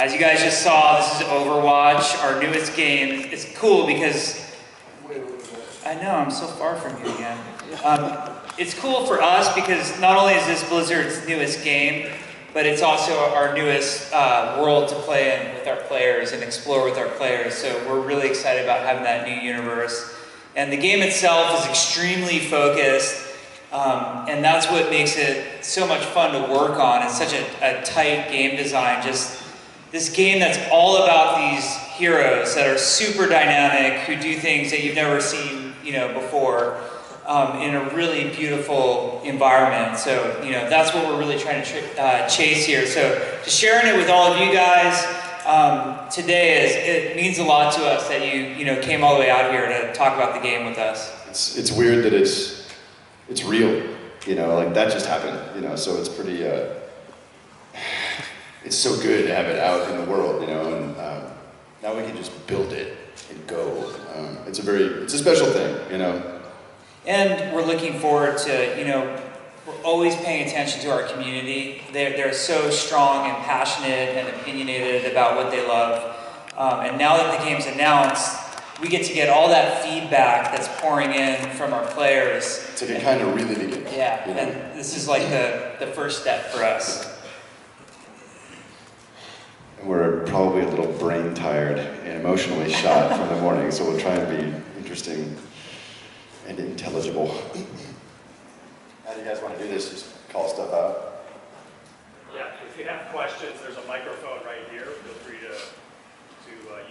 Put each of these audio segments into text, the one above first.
As you guys just saw, this is Overwatch, our newest game. It's cool because, I know, I'm so far from you again. It's cool for us because not only is this Blizzard's newest game, but it's also our newest world to play in with our players and explore with our players. So we're really excited about having that new universe. And the game itself is extremely focused, and that's what makes it so much fun to work on. It's such a tight game design. Just this game that's all about these heroes that are super dynamic, who do things that you've never seen, before, in a really beautiful environment. So, that's what we're really trying to chase here. So, just sharing it with all of you guys today it means a lot to us that you came all the way out here to talk about the game with us. It's weird that it's real, like that just happened, so it's pretty. It's so good to have it out in the world, and now we can just build it and go. It's a special thing, And we're looking forward to, we're always paying attention to our community. They're so strong and passionate and opinionated about what they love. And now that the game's announced, we get to get all that feedback that's pouring in from our players. It's like a kind of reliving it. Yeah, and this is like the first step for us. And we're probably a little brain tired and emotionally shot from the morning, so we'll try and be interesting and intelligible. How do you guys want to do this? Just call stuff out? Yeah, if you have questions, there's a microphone right here. Feel free to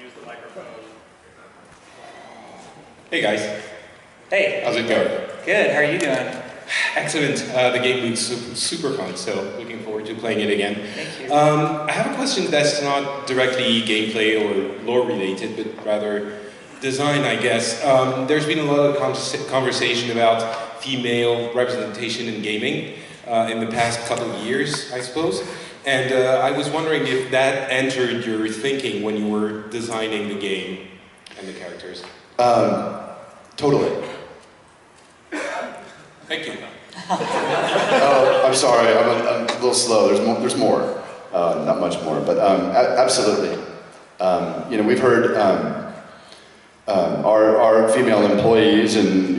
use the microphone. Hey guys. Hey. How's it going? Good, how are you doing? Excellent. The game looks super fun, so looking forward to playing it again. Thank you. I have a question that's not directly gameplay or lore related, but rather design, I guess. There's been a lot of conversation about female representation in gaming in the past couple of years, I suppose. And I was wondering if that entered your thinking when you were designing the game and the characters. Totally. Thank you. Oh, I'm sorry, I'm a little slow. There's more. Not much more, but absolutely. We've heard our female employees and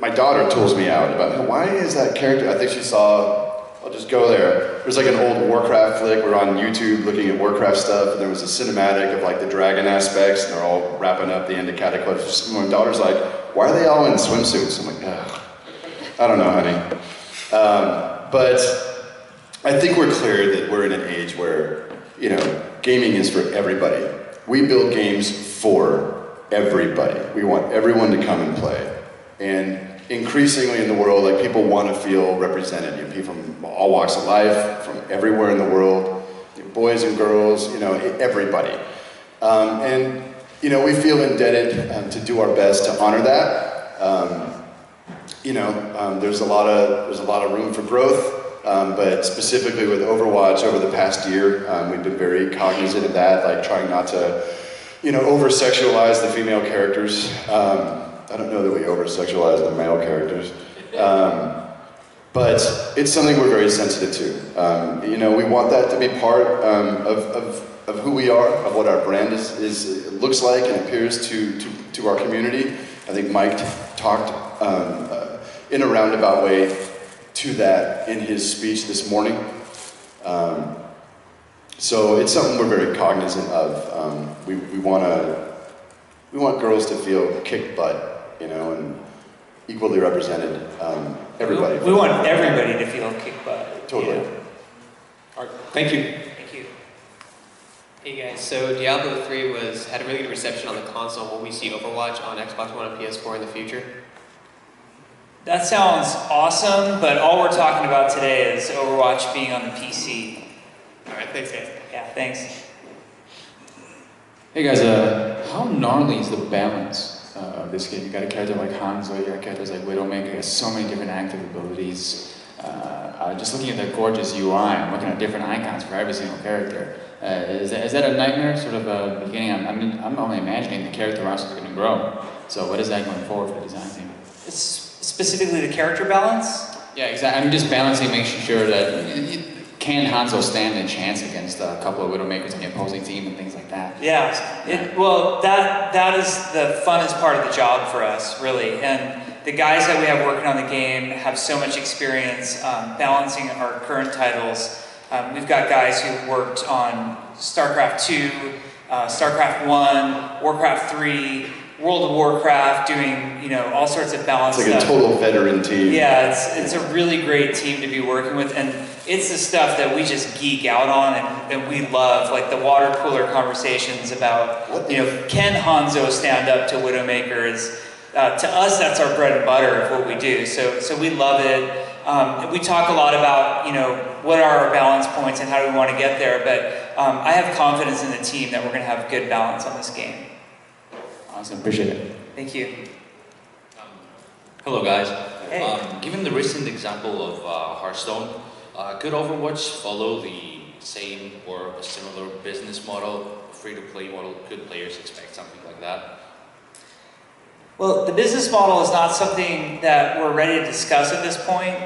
my daughter tools me out about why is that character. I think she saw. I'll just go there. There's like an old Warcraft flick. We're on YouTube looking at Warcraft stuff, and there was a cinematic of like the dragon aspects, and they're all wrapping up the end of Cataclysm. My daughter's like, "Why are they all in swimsuits?" I'm like, ugh. I don't know, honey. But I think we're clear that we're in an age where, gaming is for everybody. We build games for everybody. We want everyone to come and play. And increasingly in the world, like people want to feel represented. People from all walks of life, from everywhere in the world, boys and girls, everybody. We feel indebted to do our best to honor that. There's a lot of room for growth, but specifically with Overwatch over the past year, we've been very cognizant of that, like trying not to, over-sexualize the female characters. I don't know that we over-sexualize the male characters, but it's something we're very sensitive to. We want that to be part of who we are, of what our brand looks like and appears to our community. I think Mike talked in a roundabout way to that in his speech this morning. So it's something we're very cognizant of. We want girls to feel kicked butt, and equally represented. Everybody. We want everybody to feel kicked butt. Totally. All right. Thank you. Thank you. Hey guys, so Diablo 3 had a really good reception on the console. Will we see Overwatch on Xbox One and PS4 in the future? That sounds awesome, but all we're talking about today is Overwatch being on the PC. Alright, thanks guys. Yeah, thanks. Hey guys, how gnarly is the balance of this game? You got a character like Hanzo, you got characters like WIDOWMAKER, you got so many different active abilities. Just looking at the gorgeous UI, I'm looking at different icons for every single character. Is that a nightmare, sort of beginning? I'm only imagining the character roster is going to grow. So what is that going forward for the design team? It's specifically the character balance? Yeah, exactly. I'm just balancing, making sure that can Hanzo stand a chance against a couple of Widowmakers on the opposing team and things like that? Yeah, well, that is the funnest part of the job for us, really. And the guys that we have working on the game have so much experience balancing our current titles. We've got guys who worked on StarCraft 2, StarCraft 1, Warcraft 3, World of Warcraft, doing, you know, all sorts of balance It's like stuff. a total veteran team. Yeah, it's a really great team to be working with, and it's the stuff that we just geek out on and we love, like the water cooler conversations about, you know, can Hanzo stand up to Widowmakers? To us, that's our bread and butter of what we do, so we love it. We talk a lot about, you know, what are our balance points and how do we want to get there, but I have confidence in the team that we're going to have good balance on this game. Awesome, appreciate it. Thank you. Hello guys. Hey. Given the recent example of Hearthstone, could Overwatch follow the same or a similar business model, free-to-play model? Could players expect something like that? Well, the business model is not something that we're ready to discuss at this point.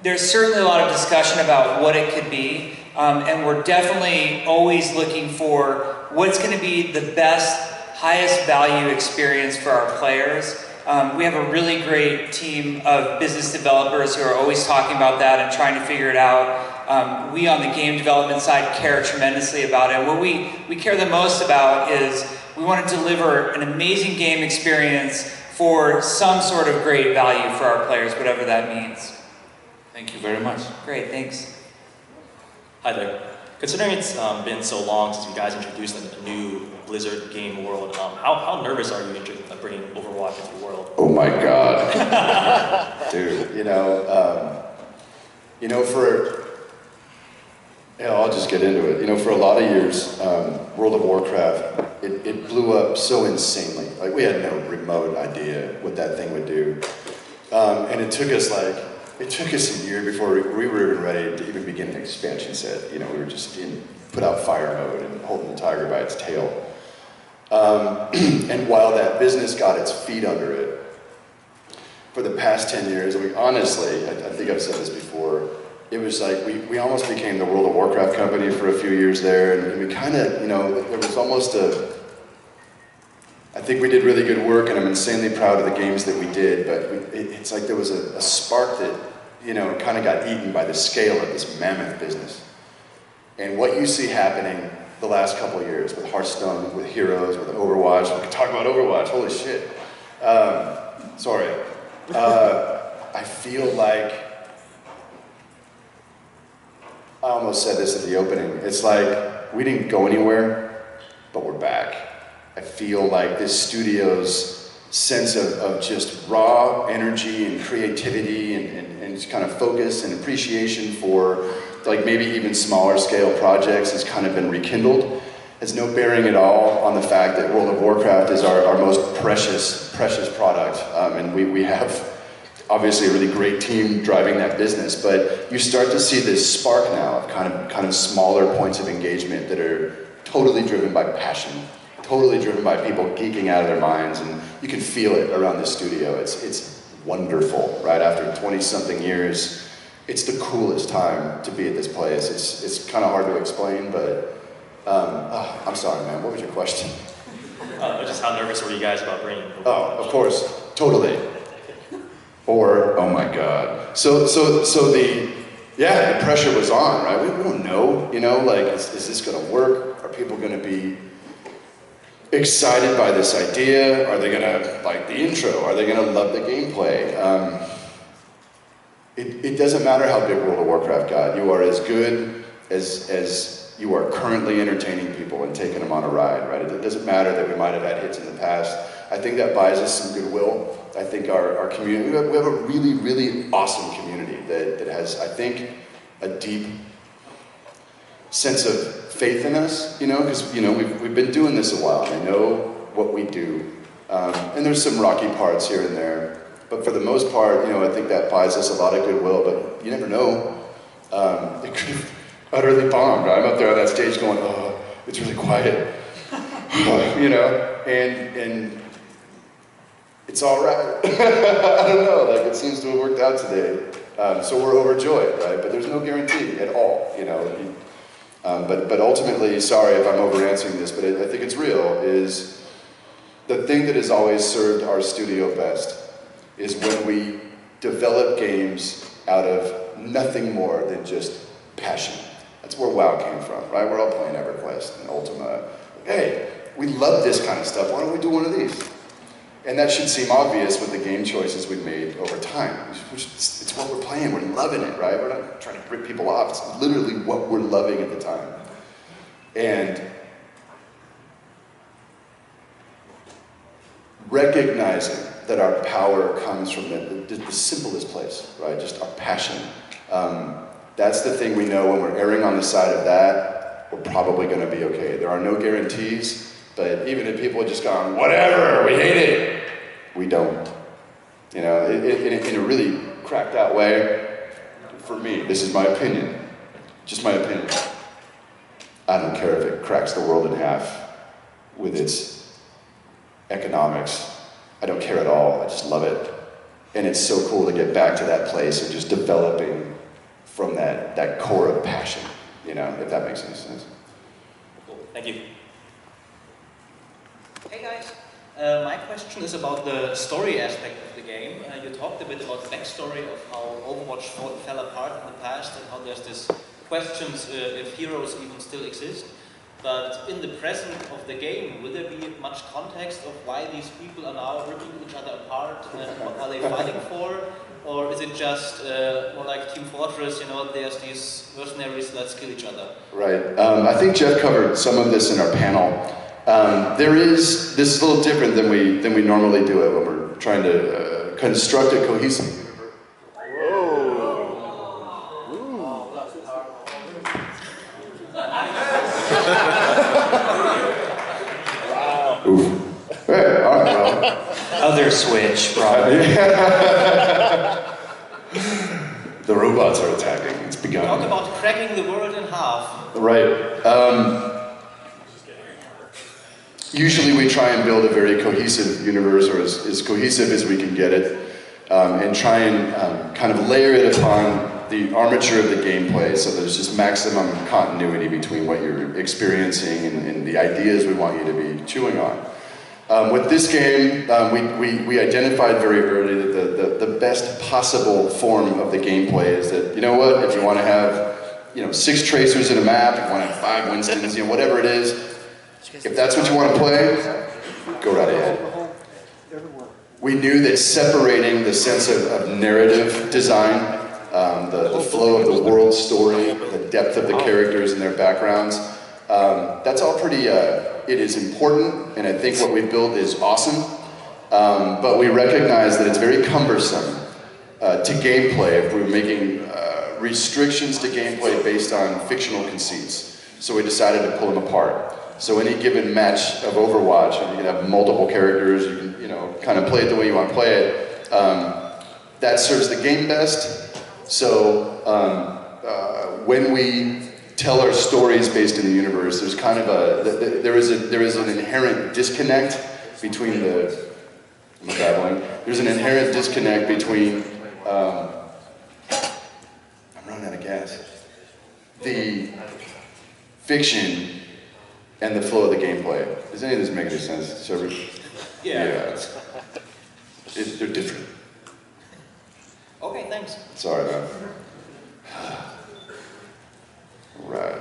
There's certainly a lot of discussion about what it could be, and we're definitely always looking for what's going to be the best, highest value experience for our players. We have a really great team of business developers who are always talking about that and trying to figure it out. We on the game development side care tremendously about it. What we care the most about is we want to deliver an amazing game experience for some sort of great value for our players, whatever that means. Thank you very much. Great, thanks. Hi there. Considering it's been so long since you guys introduced a new Blizzard game world, how nervous are you bringing Overwatch into the world? Oh my God. Dude, you know, I'll just get into it. You know, for a lot of years, World of Warcraft, it blew up so insanely. Like, we had no remote idea what that thing would do. And it took us a year before we were even ready to even begin an expansion set. You know, we were just in put out fire mode and holding the tiger by its tail. And while that business got its feet under it, for the past 10 years, I mean, honestly, I think I've said this before, it was like we almost became the World of Warcraft company for a few years there, and we kind of, you know, there was almost I think we did really good work, and I'm insanely proud of the games that we did, but it's like there was a spark that, you know, kind of got eaten by the scale of this mammoth business. And what you see happening the last couple of years with Hearthstone, with Heroes, with Overwatch, we can talk about Overwatch, holy shit. Sorry. I feel like, I almost said this at the opening, it's like we didn't go anywhere, but we're back. I feel like this studio's sense of just raw energy and creativity and just kind of focus and appreciation for like maybe even smaller scale projects has kind of been rekindled. Has no bearing at all on the fact that World of Warcraft is our most precious product, and we have obviously a really great team driving that business, but you start to see this spark now of kind of smaller points of engagement that are totally driven by passion, totally driven by people geeking out of their minds, and you can feel it around the studio. It's wonderful, right? After 20-something years, it's the coolest time to be at this place. It's kind of hard to explain, but I'm sorry, man. What was your question? Just how nervous were you guys about bringing Overwatch? Oh, of course, totally. Or, oh my God. So the pressure was on, right? We don't know, you know, like, is this gonna work? Are people gonna be excited by this idea? Are they gonna like the intro? Are they gonna love the gameplay? It doesn't matter how big World of Warcraft got. You are as good as you are currently entertaining people and taking them on a ride, right? It doesn't matter that we might have had hits in the past. I think that buys us some goodwill. I think our community, we have a really, really awesome community that has, I think, a deep sense of faith in us, you know, because, you know, we've been doing this a while, and they know what we do. And there's some rocky parts here and there, but for the most part, you know, I think that buys us a lot of goodwill, but you never know. It could have utterly bombed. I'm up there on that stage going, oh, it's really quiet, you know, and it's all right. I don't know, like, it seems to have worked out today. So we're overjoyed, right? But there's no guarantee at all, you know. But ultimately, sorry if I'm over-answering this, but I think it's real, is the thing that has always served our studio best is when we develop games out of nothing more than just passion. That's where WoW came from, right? We're all playing EverQuest and Ultima. Hey, we love this kind of stuff. Why don't we do one of these? And that should seem obvious with the game choices we've made over time. It's what we're playing, we're loving it, right? We're not trying to rip people off. It's literally what we're loving at the time. And recognizing that our power comes from the simplest place, right? Just our passion. That's the thing we know when we're erring on the side of that, we're probably gonna be okay. There are no guarantees, but even if people have just gone, whatever, we hate it, we don't. You know, in a really cracked out way, for me, this is my opinion, just my opinion. I don't care if it cracks the world in half with its economics. I don't care at all, I just love it. And it's so cool to get back to that place and just developing from that core of passion, you know, if that makes any sense. Cool. Thank you. Hey guys, my question is about the story aspect of the game. You talked a bit about the backstory of how Overwatch fell apart in the past and how there's this questions if heroes even still exist. But in the present of the game, will there be much context of why these people are now ripping each other apart and what are they fighting for? Or is it just more like Team Fortress, you know, there's these mercenaries, let's kill each other? Right. I think Jeff covered some of this in our panel. This is a little different than we normally do it when we're trying to construct a cohesive universe. Wow. Oof. Hey, all right, well. Other switch, probably. The robots are attacking. It's begun. Talk about cracking the world in half. Right. Usually we try and build a very cohesive universe, or as cohesive as we can get it, and try and kind of layer it upon the armature of the gameplay so there's just maximum continuity between what you're experiencing and the ideas we want you to be chewing on. With this game, we identified very early that the best possible form of the gameplay is that, you know what, if you want to have, you know, 6 tracers in a map, if you want to have 5 Winstons, you know, whatever it is, if that's what you want to play, go right ahead. We knew that separating the sense of narrative design, the flow of the world story, the depth of the characters and their backgrounds, that's all pretty, it is important, and I think what we've built is awesome, but we recognize that it's very cumbersome to gameplay if we're making restrictions to gameplay based on fictional conceits. So we decided to pull them apart. So any given match of Overwatch, you can have multiple characters, you can, you know, kind of play it the way you want to play it. That serves the game best. So when we tell our stories based in the universe, there's kind of there is an inherent disconnect between I'm babbling. There's an inherent disconnect between I'm running out of gas. The fiction and the flow of the gameplay. Does any of this make any sense, Server? Yeah. They're different. Okay, thanks. Sorry, man. Right.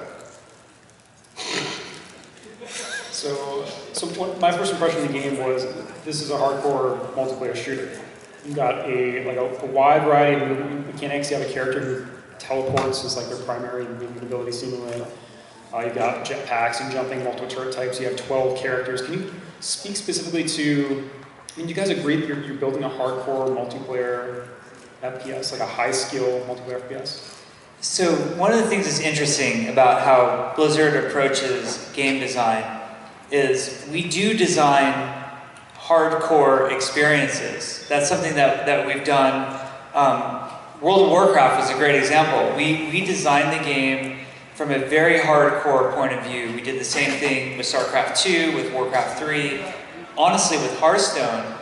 So my first impression of the game was this is a hardcore multiplayer shooter. You've got a wide variety of movement mechanics. You have a character who teleports as like their primary movement ability seemingly. You've got jetpacks and jumping, multiple turret types. You have 12 characters. Can you speak specifically to, I mean, do you guys agree that you're building a hardcore multiplayer FPS, like a high-skill multiplayer FPS? So one of the things that's interesting about how Blizzard approaches game design is we do design hardcore experiences. That's something that we've done. World of Warcraft was a great example. We designed the game from a very hardcore point of view. We did the same thing with StarCraft 2, with Warcraft 3, honestly with Hearthstone.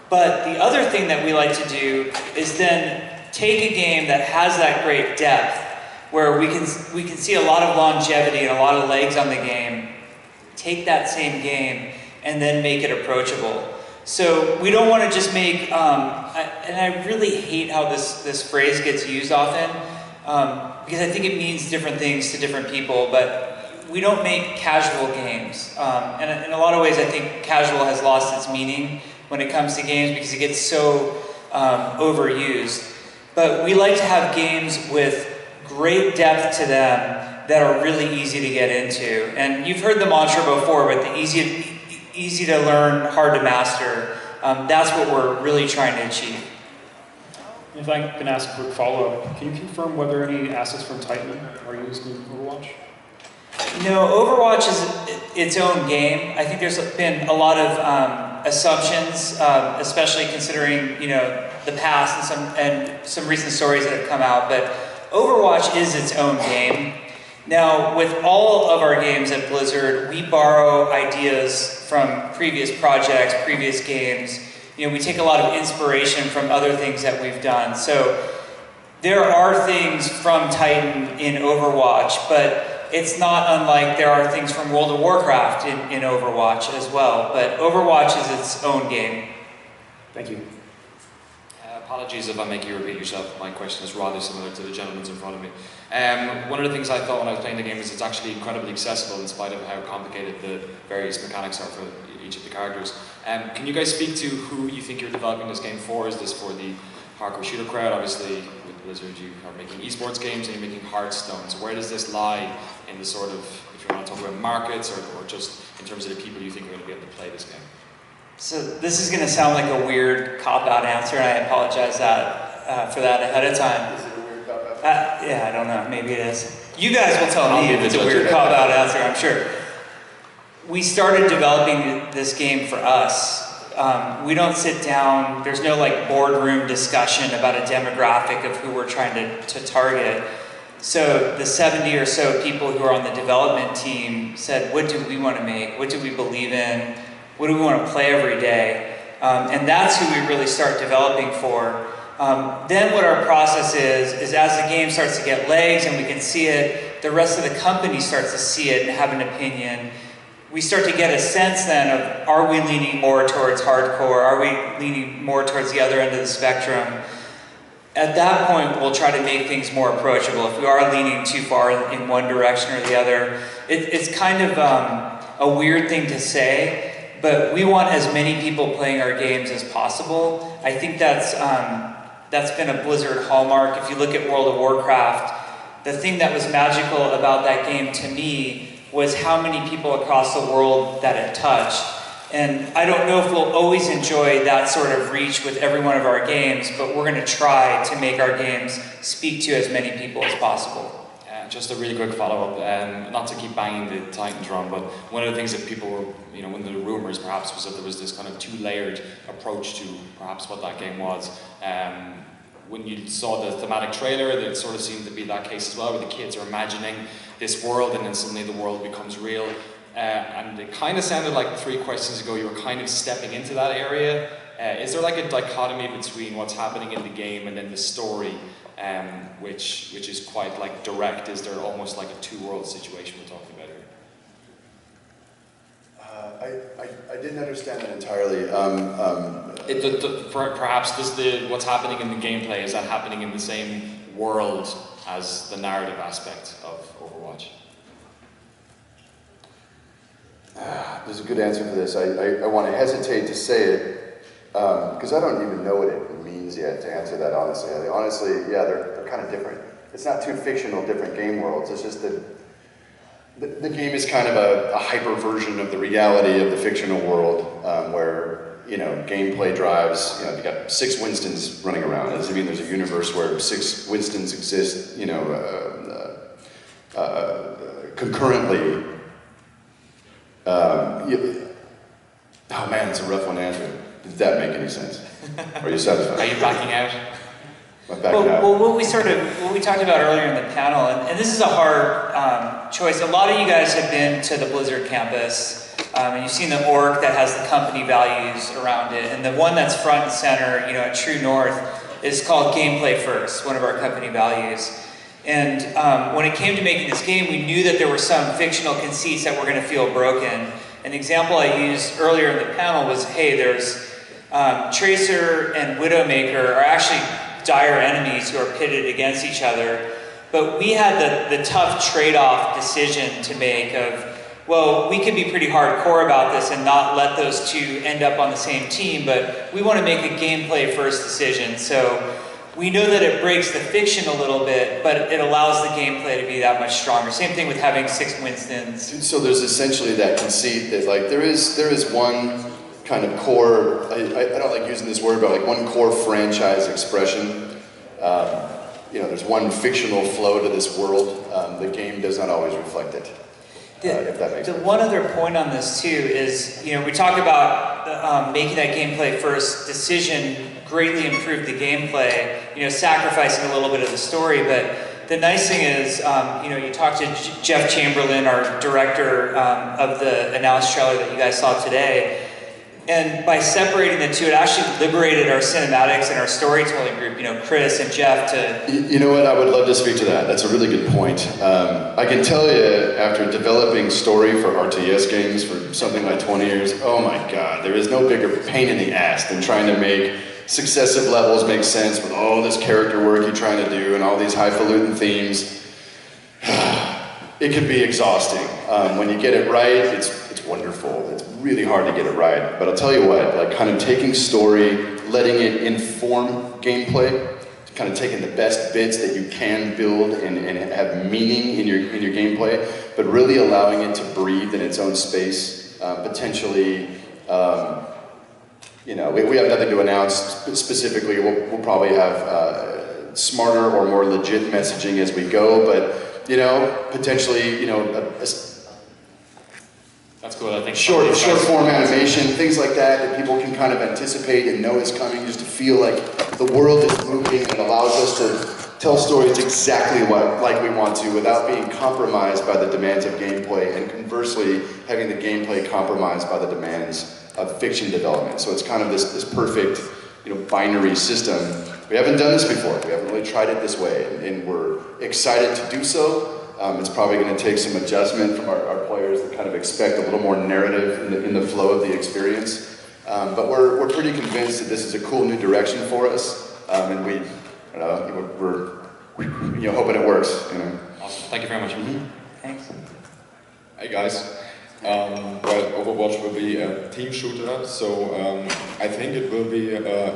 But the other thing that we like to do is then take a game that has that great depth, where we can see a lot of longevity and a lot of legs on the game, take that same game and then make it approachable. So we don't want to just make, and I really hate how this phrase gets used often, because I think it means different things to different people, but we don't make casual games. And in a lot of ways, I think casual has lost its meaning when it comes to games because it gets so overused. But we like to have games with great depth to them that are really easy to get into. And you've heard the mantra before, but the easy to learn, hard to master, that's what we're really trying to achieve. If I can ask a quick follow-up, can you confirm whether any assets from Titan are used in Overwatch? No, Overwatch is its own game. I think there's been a lot of assumptions, especially considering the past and some recent stories that have come out. But Overwatch is its own game. Now, with all of our games at Blizzard, we borrow ideas from previous projects, previous games. We take a lot of inspiration from other things that we've done. So there are things from Titan in Overwatch, but it's not unlike there are things from World of Warcraft in Overwatch as well. But Overwatch is its own game. Thank you. Apologies if I make you repeat yourself. My question is rather similar to the gentleman's in front of me. One of the things I thought when I was playing the game is it's actually incredibly accessible in spite of how complicated the various mechanics are for each of the characters. Can you guys speak to who you think you're developing this game for? Is this for the hardcore shooter crowd? Obviously, with Blizzard, you are making esports games and you're making Hearthstone. So where does this lie in the sort of, if you want to talk about markets or just in terms of the people you think are going to be able to play this game? So this is going to sound like a weird cop-out answer, and I apologize for that ahead of time. Is it a weird cop-out? Yeah, I don't know. Maybe it is. You guys will tell me if it's a weird cop-out answer, I'm sure. We started developing this game for us. We don't sit down, there's no boardroom discussion about a demographic of who we're trying to target. So the 70 or so people who are on the development team said, what do we want to make? What do we believe in? What do we want to play every day? And that's who we really start developing for. Then what our process is as the game starts to get legs and we can see it, the rest of the company starts to see it and have an opinion. We start to get a sense then of, are we leaning more towards hardcore? Are we leaning more towards the other end of the spectrum? At that point, we'll try to make things more approachable. If we are leaning too far in one direction or the other, it's kind of a weird thing to say, but we want as many people playing our games as possible. I think that's been a Blizzard hallmark. If you look at World of Warcraft, the thing that was magical about that game to me was how many people across the world that it touched. And I don't know if we'll always enjoy that sort of reach with every one of our games, but we're going to try to make our games speak to as many people as possible. Just a really quick follow-up, not to keep banging the Titan drum, but one of the things that people were, one of the rumors perhaps was that there was this kind of two-layered approach to perhaps what that game was. When you saw the thematic trailer, it sort of seemed to be that case as well, where the kids are imagining this world and then suddenly the world becomes real. And it kind of sounded like 3 questions ago you were kind of stepping into that area. Is there a dichotomy between what's happening in the game and then the story? Which is quite direct. Is there almost like a two-world situation we're talking about here? I didn't understand that entirely. Perhaps what's happening in the gameplay, is that happening in the same world as the narrative aspect of Overwatch? There's a good answer for this. I want to hesitate to say it because I don't even know what it means yet to answer that honestly. Yeah, they're kind of different. It's not two fictional different game worlds. It's just that the game is kind of a hyper version of the reality of the fictional world where gameplay drives. You got 6 Winstons running around. It doesn't mean there's a universe where 6 Winstons exist. Concurrently. Oh man, it's a rough one to answer. Did that make any sense? Are you satisfied? Are you backing out? I'm backing out. Well, what we talked about earlier in the panel, and this is a hard choice. A lot of you guys have been to the Blizzard campus, and you've seen the org that has the company values around it, and the one that's front and center, at True North, is called gameplay first, one of our company values. And when it came to making this game, we knew that there were some fictional conceits that were going to feel broken. An example I used earlier in the panel was, hey, there's Tracer and WIDOWMAKER are actually dire enemies who are pitted against each other. But we had the tough trade-off decision to make of, well, we could be pretty hardcore about this and not let those two end up on the same team, but we want to make a gameplay first decision. So we know that it breaks the fiction a little bit, but it allows the gameplay to be that much stronger. Same thing with having 6 Winstons. So there's essentially that conceit that like there is one kind of core, I don't like using this word, but like one core franchise expression. You know, there's one fictional flow to this world. The game does not always reflect it. If that makes sense. The one other point on this too is, you know, we talk about making that gameplay first decision greatly improved the gameplay, you know, sacrificing a little bit of the story, but the nice thing is, you know, you talked to Jeff Chamberlain, our director of the announced trailer that you guys saw today, and by separating the two, it actually liberated our cinematics and our storytelling group, you know, Chris and Jeff to... You know what, I would love to speak to that. That's a really good point. I can tell you, after developing story for RTS games for something like 20 years, oh my God, there is no bigger pain in the ass than trying to make successive levels make sense with all this character work you're trying to do and all these highfalutin themes. It can be exhausting. When you get it right, it's wonderful. It's really hard to get it right. But I'll tell you what, like kind of taking story, letting it inform gameplay, kind of taking the best bits that you can build and have meaning in your gameplay, but really allowing it to breathe in its own space, potentially. You know, we have nothing to announce specifically. We'll probably have smarter or more legit messaging as we go, but you know, potentially, you know, that's cool. I think short form animation, things like that people can kind of anticipate and know is coming, just to feel like the world is moving and it allows us to tell stories exactly like we want to without being compromised by the demands of gameplay, and conversely, having the gameplay compromised by the demands of fiction development. So it's kind of this perfect, you know, binary system. We haven't done this before. We haven't really tried it this way, and we're excited to do so. It's probably going to take some adjustment from our players that kind of expect a little more narrative in the flow of the experience. But we're pretty convinced that this is a cool new direction for us, and we're hoping it works. You know. Awesome. Thank you very much. Mm-hmm. Thanks. Hey guys. Well, Overwatch will be a team shooter, so I think it will be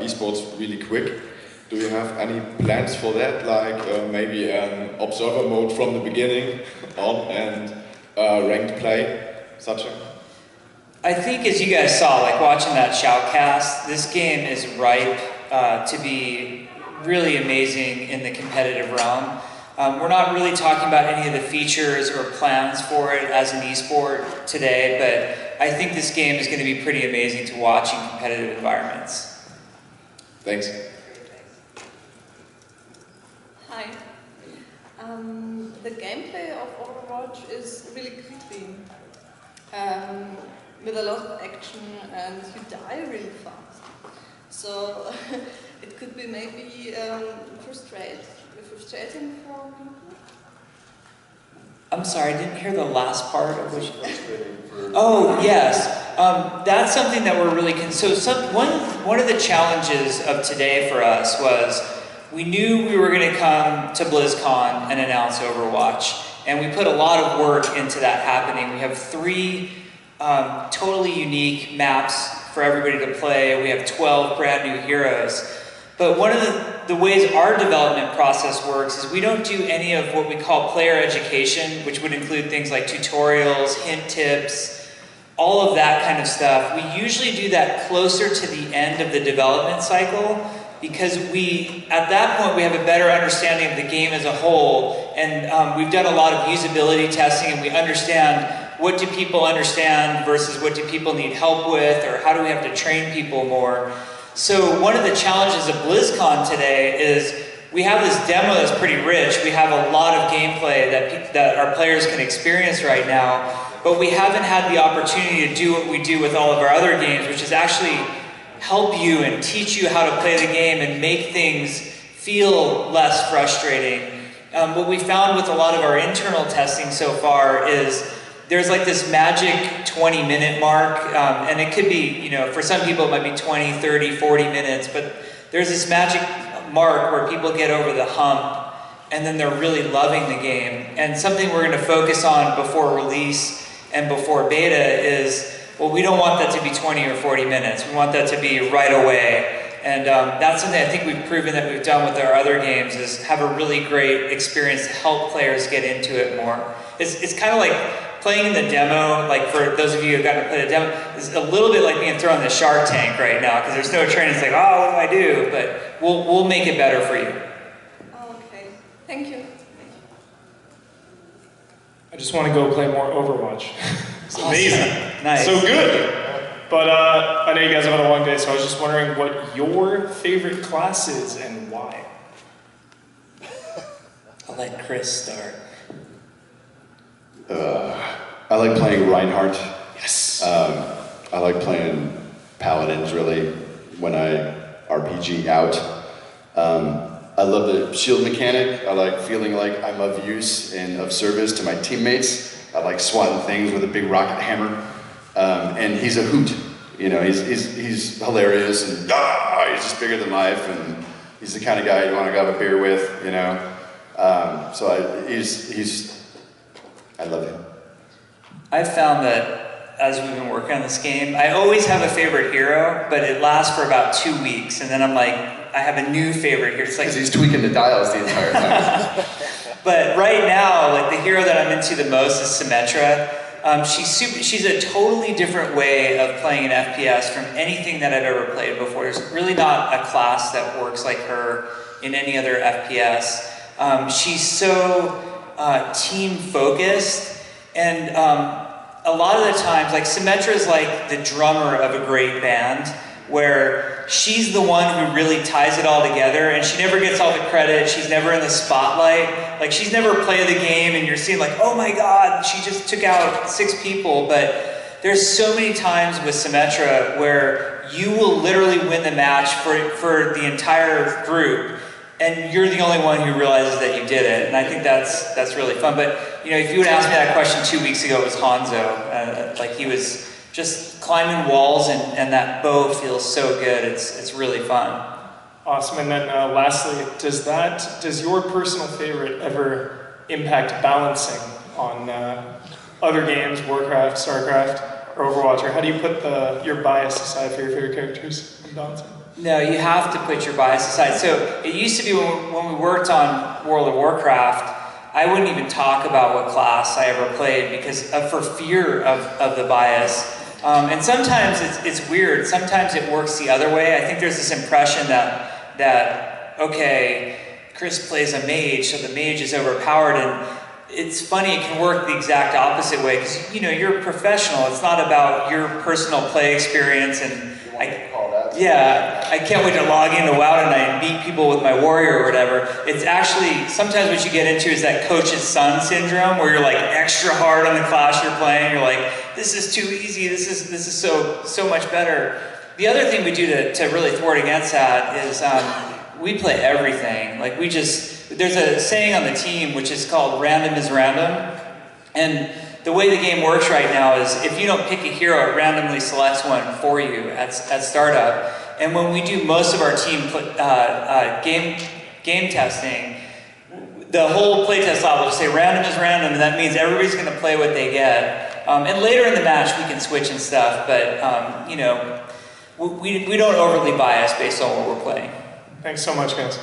esports really quick. Do you have any plans for that, like maybe an observer mode from the beginning on and ranked play, such a? I think as you guys saw, like watching that shoutcast, this game is ripe to be really amazing in the competitive realm. We're not really talking about any of the features or plans for it as an esport today, but I think this game is going to be pretty amazing to watch in competitive environments. Thanks. Hi. The gameplay of Overwatch is really creepy, with a lot of action, and you die really fast. So it could be maybe frustrating for people. I'm sorry, I didn't hear the last part of which. Oh yes, that's something that we're really one of the challenges of today for us was we knew we were going to come to BlizzCon and announce Overwatch, and we put a lot of work into that happening. We have 3 totally unique maps for everybody to play. We have 12 brand new heroes. But one of the ways our development process works is we don't do any of what we call player education, which would include things like tutorials, hint tips, all of that kind of stuff. We usually do that closer to the end of the development cycle, because at that point we have a better understanding of the game as a whole, and we've done a lot of usability testing, and we understand what do people understand versus what do people need help with, or how do we have to train people more. So one of the challenges of BlizzCon today is we have this demo that's pretty rich. We have a lot of gameplay that our players can experience right now, but we haven't had the opportunity to do what we do with all of our other games, which is actually help you and teach you how to play the game and make things feel less frustrating. What we found with a lot of our internal testing so far is there's like this magic 20-minute mark, and it could be, you know, for some people it might be 20, 30, 40 minutes, but there's this magic mark where people get over the hump and then they're really loving the game. And something we're going to focus on before release and before beta is, well, we don't want that to be 20 or 40 minutes. We want that to be right away. And that's something I think we've proven that we've done with our other games, is have a really great experience to help players get into it more. It's kind of like playing the demo, like for those of you who've gotten to play the demo, is a little bit like being thrown in the Shark Tank right now, because there's no training. It's like, oh, what do I do? But we'll make it better for you. Okay, thank you. I just want to go play more Overwatch. It's amazing. Nice. So good. But I know you guys have had a long day, so I was just wondering what your favorite class is and why. I'll let Chris start. I like playing Reinhardt. Yes. I like playing Paladins, really, when I RPG out. I love the shield mechanic. I like feeling like I'm of use and of service to my teammates. I like swatting things with a big rocket hammer. And he's a hoot. You know, he's hilarious, and he's just bigger than life, and he's the kind of guy you want to go have a beer with, you know. I love him. I've found that as we've been working on this game, I always have a favorite hero, but it lasts for about 2 weeks, and then I'm like, I have a new favorite hero. It's like he's tweaking the dials the entire time. But right now, like the hero that I'm into the most is ZENYATTA. She's a totally different way of playing an FPS from anything that I've ever played before. There's really not a class that works like her in any other FPS. She's so team focused, and a lot of the times, like ZENYATTA is like the drummer of a great band, where she's the one who really ties it all together, and she never gets all the credit. She's never in the spotlight. Like, she's never played the game and you're seeing like, oh my god, she just took out 6 people. But there's so many times with ZENYATTA where you will literally win the match for the entire group, and you're the only one who realizes that you did it. And I think that's really fun. But you know, if you would ask me that question 2 weeks ago, it was Hanzo. Like, he was just climbing walls, and that bow feels so good. It's really fun. Awesome. And then lastly, does your personal favorite ever impact balancing on other games, Warcraft, Starcraft, or Overwatch? Or how do you put your bias aside for your favorite characters in balancing? No, you have to put your bias aside. So it used to be when we worked on World of Warcraft, I wouldn't even talk about what class I ever played because for fear of the bias. And sometimes it's weird. Sometimes it works the other way. I think there's this impression that okay, Chris plays a mage, so the mage is overpowered, and it's funny, it can work the exact opposite way, because you know, you're a professional. It's not about your personal play experience, and I can't wait to log into WoW tonight and beat people with my warrior or whatever. It's actually, sometimes what you get into is that coach's son syndrome, where you're like extra hard on the class you're playing. You're like, this is too easy, this is so much better. The other thing we do to really thwart against that is we play everything. Like, there's a saying on the team which is called random is random. And the way the game works right now is if you don't pick a hero, it randomly selects one for you at startup. And when we do most of our team game testing, the whole playtest lab will say random is random, and that means everybody's going to play what they get. And later in the match we can switch and stuff, but you know, we don't overly bias based on what we're playing. Thanks so much, guys.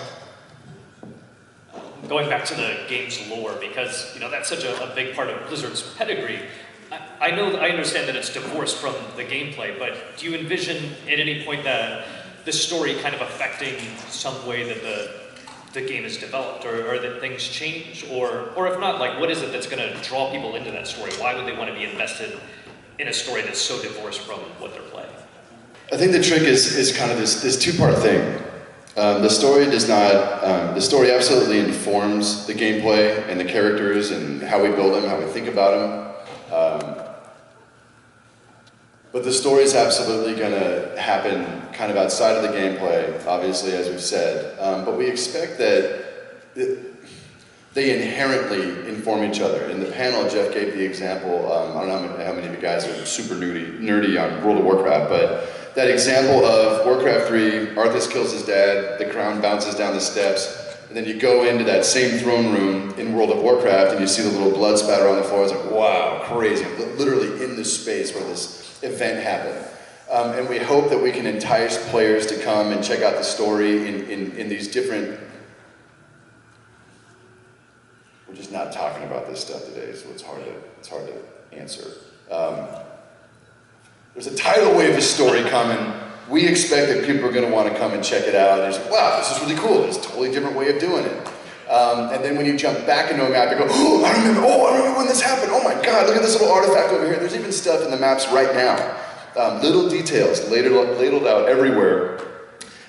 Going back to the game's lore, because you know that's such a big part of Blizzard's pedigree. I understand that it's divorced from the gameplay, but do you envision at any point that the story kind of affecting some way that the game is developed, or that things change, or if not, like what is it that's going to draw people into that story? Why would they want to be invested in a story that's so divorced from what they're playing? I think the trick is kind of this two-part thing. The story does not. The story absolutely informs the gameplay and the characters and how we build them, how we think about them. But the story is absolutely going to happen kind of outside of the gameplay, obviously, as we've said, but we expect that they inherently inform each other. In the panel, Jeff gave the example, I don't know how many of you guys are super nerdy on World of Warcraft, but that example of Warcraft 3, Arthas kills his dad, the crown bounces down the steps, and then you go into that same throne room in World of Warcraft and you see the little blood spatter on the floor. It's like, wow, crazy. I'm literally in this space where this event happened. And we hope that we can entice players to come and check out the story in these different... We're just not talking about this stuff today, so it's hard to answer. There's a tidal wave of story coming. We expect that people are going to want to come and check it out. And they're like, wow, this is really cool. It's a totally different way of doing it. And then when you jump back into a map, you go, oh, I remember when this happened. Oh my God, look at this little artifact over here. There's even stuff in the maps right now. Little details ladled out everywhere.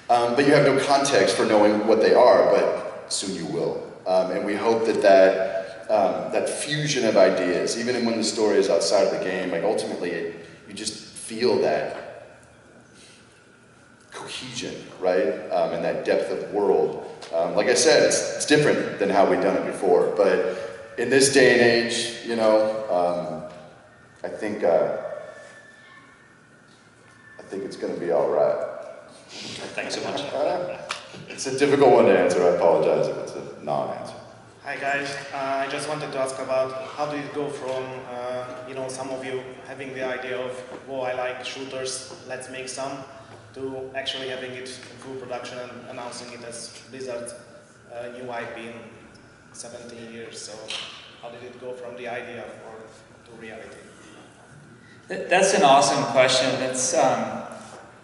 But you have no context for knowing what they are, but soon you will. And we hope that fusion of ideas, even when the story is outside of the game, like ultimately you just feel that cohesion, right? And that depth of world. Like I said, it's different than how we've done it before, but in this day and age, you know, I think it's going to be all right. Thanks so much. It's a difficult one to answer. I apologize if it's a non-answer. Hi guys, I just wanted to ask about how do you go from, you know, some of you having the idea of, oh, I like shooters, let's make some, to actually having it in full production and announcing it as Blizzard's new IP in 17 years. So how did it go from the idea to reality? That's an awesome question.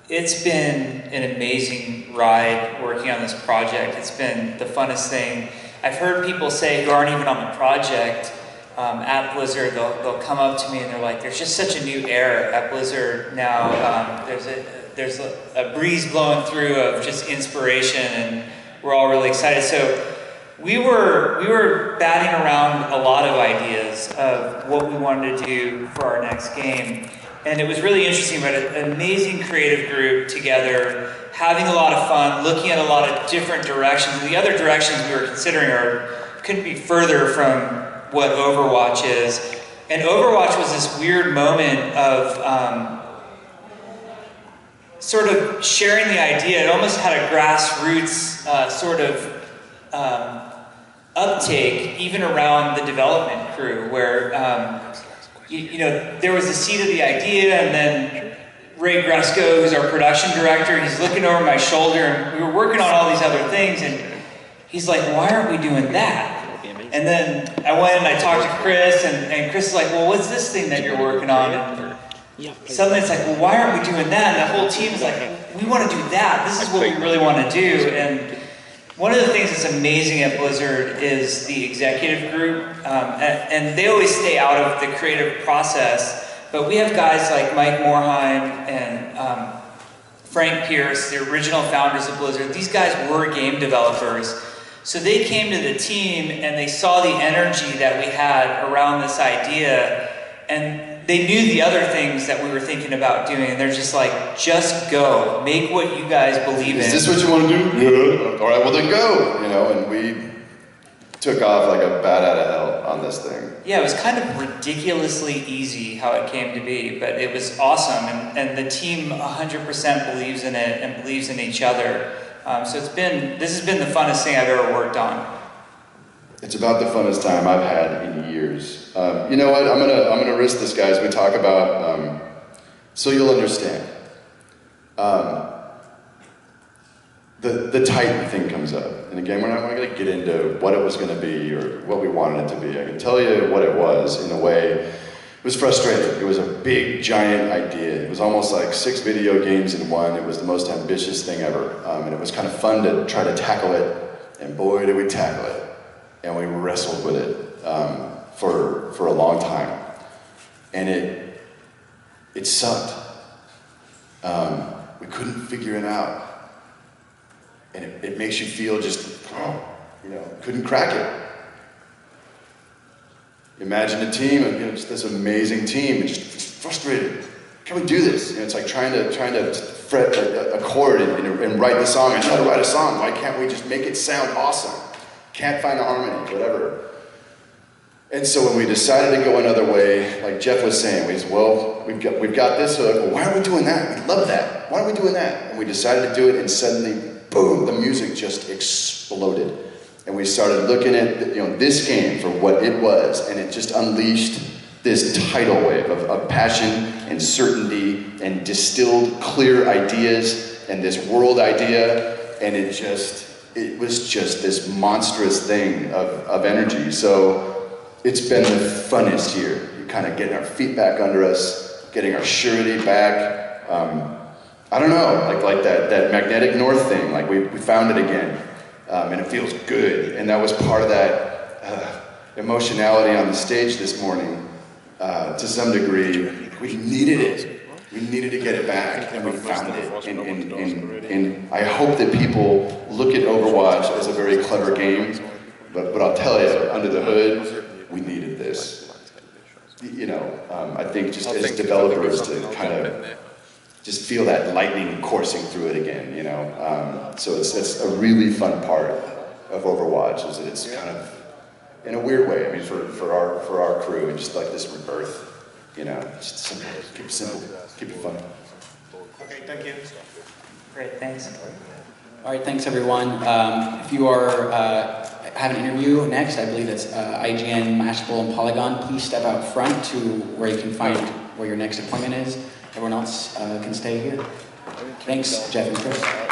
It's been an amazing ride working on this project. It's been the funnest thing. I've heard people say who aren't even on the project at Blizzard, they'll come up to me and they're like, there's just such a new air at Blizzard now. There's a breeze blowing through of just inspiration, and we're all really excited. So we were batting around a lot of ideas of what we wanted to do for our next game. And it was really interesting. We had an amazing creative group together, having a lot of fun, looking at a lot of different directions. And the other directions we were considering couldn't be further from what Overwatch is. And Overwatch was this weird moment of sort of sharing the idea. It almost had a grassroots sort of uptake, even around the development crew, where you know, there was the seed of the idea, and then Ray Gresco, who's our production director, he's looking over my shoulder, and we were working on all these other things, and he's like, why aren't we doing that? And then I went and I talked to Chris, and Chris is like, well, what's this thing that you're working on? And suddenly it's like, well, why aren't we doing that? And the whole team is like, we want to do that. This is what we really want to do. And one of the things that's amazing at Blizzard is the executive group, and they always stay out of the creative process, but we have guys like Mike Morheim and Frank Pierce, the original founders of Blizzard. These guys were game developers, so they came to the team and they saw the energy that we had around this idea, and they knew the other things that we were thinking about doing, and they're just like, just go, make what you guys believe in. Is this what you want to do? Yeah. All right, well then go. You know, and we took off like a bat out of hell on this thing. Yeah, it was kind of ridiculously easy how it came to be, but it was awesome, and the team 100% believes in it and believes in each other. So this has been the funnest thing I've ever worked on. It's about the funnest time I've had in years. You know what? I'm gonna risk this, guys. We talk about so you'll understand. The Titan thing comes up, and again, we're not going to get into what it was going to be or what we wanted it to be. I can tell you what it was in a way. It was frustrating. It was a big, giant idea. It was almost like 6 video games in one. It was the most ambitious thing ever, and it was kind of fun to try to tackle it. And boy, did we tackle it! And we wrestled with it for a long time, and it sucked. We couldn't figure it out, and it makes you feel just, you know, couldn't crack it. Imagine a team, you know, just this amazing team, and just frustrated. Can we do this? You know, it's like trying to fret a chord and write the song. I know how to write a song. Why can't we just make it sound awesome? Can't find the harmony, whatever. And so when we decided to go another way, like Jeff was saying, we said, well, we've got this, so well, why are we doing that? We love that. Why are we doing that? And we decided to do it, and suddenly, boom, the music just exploded. And we started looking at this game for what it was, and it just unleashed this tidal wave of passion and certainty and distilled clear ideas and this world idea, and it was just this monstrous thing of energy. So it's been the funnest year, kind of getting our feet back under us, getting our surety back. I don't know, like that magnetic north thing, like we found it again, and it feels good. And that was part of that emotionality on the stage this morning. To some degree, we needed it. We needed to get it back, and we found it. And I hope that people look at Overwatch as a very clever game, but I'll tell you, under the hood, we needed this. I think just as developers to kind of just feel that lightning coursing through it again, So it's a really fun part of Overwatch, is that it's kind of, in a weird way, I mean, for our crew, just like this rebirth, just simple, keep it simple, keep it fun. Okay, thank you. Great, thanks. All right, thanks everyone. If you are have an interview next, I believe that's IGN, Mashable, and Polygon, please step out front to where you can find where your next appointment is. Everyone else can stay here. Thanks, Jeff and Chris.